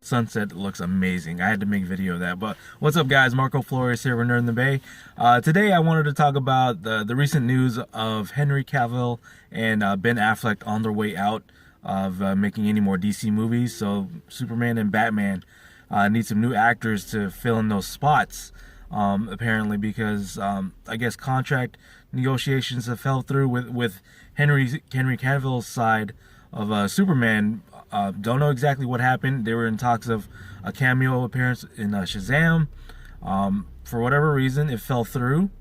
sunset looks amazing. I had to make video of that. But what's up, guys? Marco Flores here with Nerd in the Bay. Today I wanted to talk about the recent news of Henry Cavill and Ben Affleck on their way out of making any more DC movies. So Superman and Batman need some new actors to fill in those spots. Apparently because I guess contract negotiations have fell through with Henry Cavill's side of Superman. Don't know exactly what happened. They were in talks of a cameo appearance in Shazam. For whatever reason, it fell through,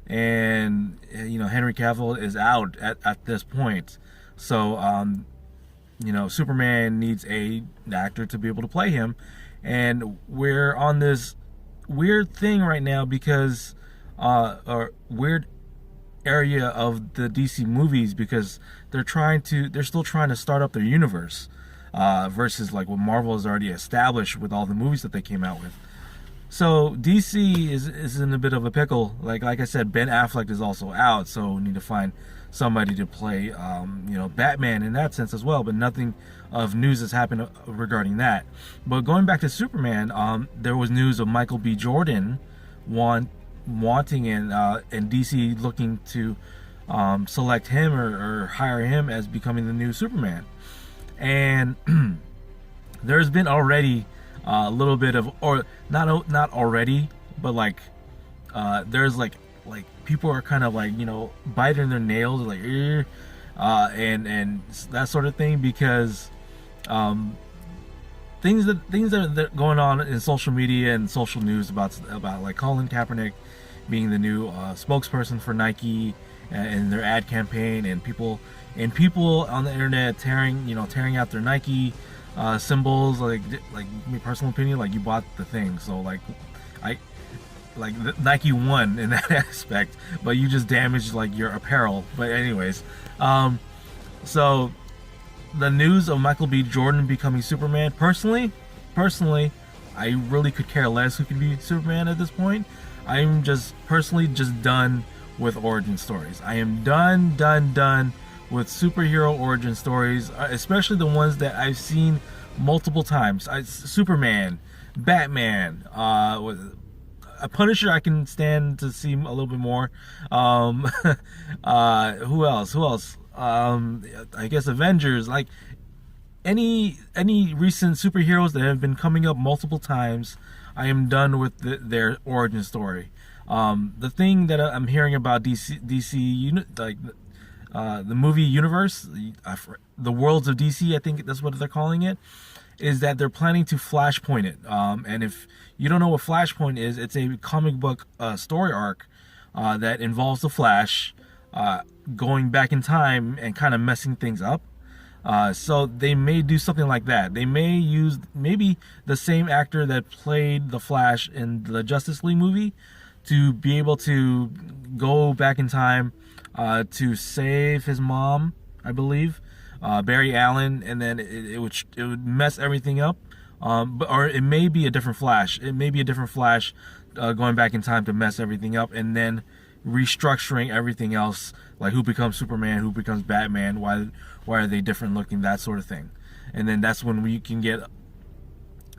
and Henry Cavill is out at this point. So Superman needs an actor to be able to play him, and we're on this weird thing right now because or weird area of the DC movies because they're still trying to start up their universe versus like what Marvel has already established with all the movies that they came out with. So DC is in a bit of a pickle. Like I said, Ben Affleck is also out, so we need to find somebody to play Batman in that sense as well, but nothing of news has happened regarding that. But going back to Superman, there was news of Michael B. Jordan wanting and DC looking to select him or hire him as becoming the new Superman. And there's been already a little bit of, or not already, but like there's like people are kind of like biting their nails like and that sort of thing because things that are going on in social media and social news about like Colin Kaepernick being the new spokesperson for Nike and their ad campaign, and people on the internet tearing out their Nike symbols. Like my personal opinion, like you bought the thing, so Nike won in that aspect, but you just damaged like your apparel. But anyways, so the news of Michael B. Jordan becoming Superman, personally, I really could care less who can be Superman at this point. I'm just personally done with origin stories. I am done with superhero origin stories, especially the ones that I've seen multiple times. Superman, Batman, a Punisher I can stand to see a little bit more. Who else? I guess Avengers. Like any recent superheroes that have been coming up multiple times, I am done with their origin story. The thing that I'm hearing about DC the movie universe, the worlds of DC, I think that's what they're calling it, is that they're planning to Flashpoint it. And if you don't know what Flashpoint is, it's a comic book story arc that involves the Flash going back in time and kind of messing things up. So they may do something like that. They may use maybe the same actor that played the Flash in the Justice League movie to be able to go back in time to save his mom, I believe, Barry Allen, and then it would mess everything up. Or it may be a different Flash. It may be a different Flash going back in time to mess everything up, and then restructuring everything else, like who becomes Superman, who becomes Batman, why are they different looking, that sort of thing. And then that's when we can get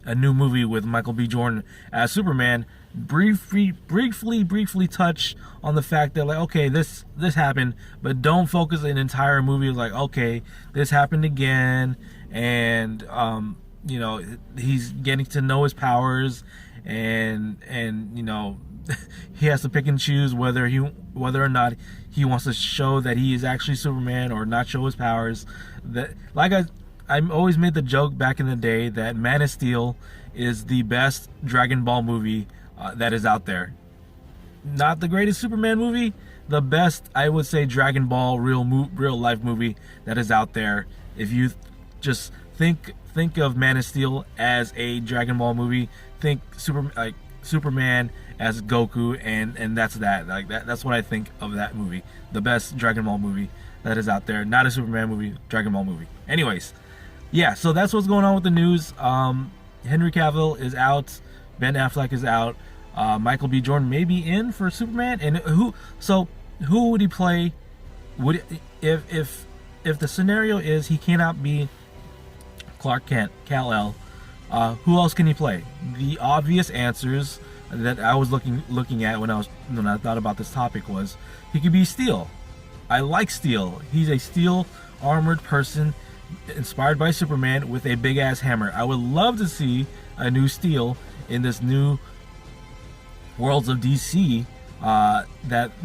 a new movie with Michael B. Jordan as Superman. Briefly touch on the fact that like, okay, this happened, but don't focus an entire movie like, okay, this happened again, and he's getting to know his powers, and he has to pick and choose whether or not he wants to show that he is actually Superman or not show his powers. That, like I always made the joke back in the day that Man of Steel is the best Dragon Ball movie that is out there. Not the greatest Superman movie, the best, I would say, Dragon Ball real life movie that is out there. If you just think of Man of Steel as a Dragon Ball movie, think Superman as Goku, and that's that. Like that's what I think of that movie. The best Dragon Ball movie that is out there. Not a Superman movie, Dragon Ball movie. Anyways, yeah, so that's what's going on with the news. Henry Cavill is out. Ben Affleck is out. Michael B. Jordan may be in for Superman. And who would he play? If the scenario is he cannot be Clark Kent, Kal-El, Who else can he play? The obvious answers that I was looking at when I thought about this topic was he could be Steel. I like Steel. He's a steel armored person inspired by Superman with a big ass hammer. I would love to see a new Steel in this new Worlds of DC that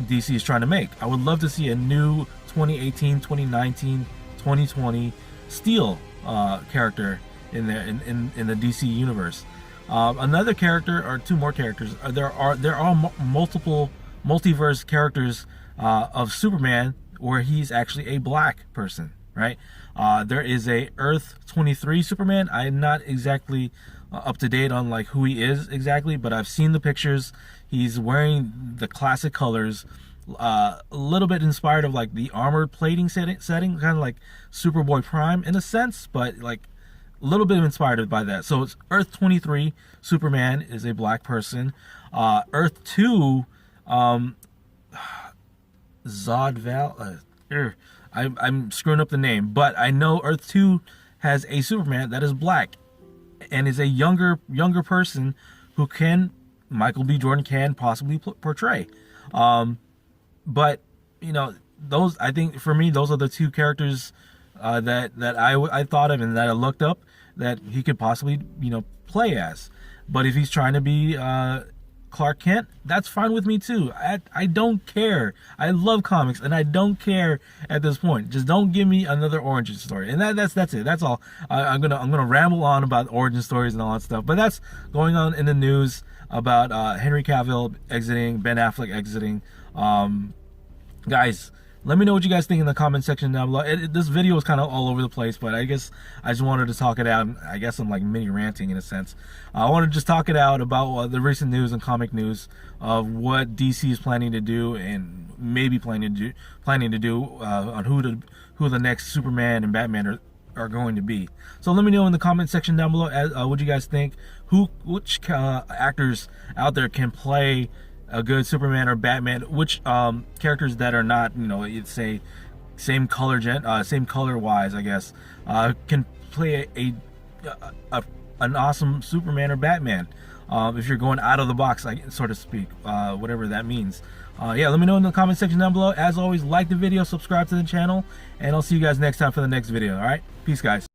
DC is trying to make. I would love to see a new 2018, 2019, 2020 Steel character in there in the DC universe. Another character or two more characters. There are multiple multiverse characters of Superman where he's actually a black person, right? There is a Earth 23 Superman. I'm not exactly up to date on like who he is exactly, but I've seen the pictures. He's wearing the classic colors, a little bit inspired of like the armored plating setting, kind of like Superboy Prime in a sense, but like a little bit inspired by that. So it's Earth 23 Superman is a black person. Earth 2 Zod I'm screwing up the name, but I know Earth 2 has a Superman that is black and is a younger person who Michael B. Jordan can possibly portray. But you know, those, I think for me, those are the two characters that I thought of and that I looked up that he could possibly, you know, play as. But if he's trying to be Clark Kent, that's fine with me too. I don't care. I love comics and I don't care at this point. Just don't give me another origin story. And that's it. That's all. I'm gonna ramble on about origin stories and all that stuff. But that's going on in the news about Henry Cavill exiting, Ben Affleck exiting. Guys, let me know what you guys think in the comment section down below. This video is kind of all over the place, but I guess I just wanted to talk it out. I guess I'm like mini ranting in a sense. I want to just talk it out about the recent news and comic news of what DC is planning to do and maybe planning to do on who the next Superman and Batman are going to be. So let me know in the comment section down below what you guys think. Which actors out there can play a good Superman or Batman? Which characters that are not, you know, it's say same color wise, I guess, can play an awesome Superman or Batman, if you're going out of the box, like, so to speak, whatever that means. Yeah, let me know in the comment section down below. As always, like the video, subscribe to the channel, and I'll see you guys next time for the next video. All right, peace, guys.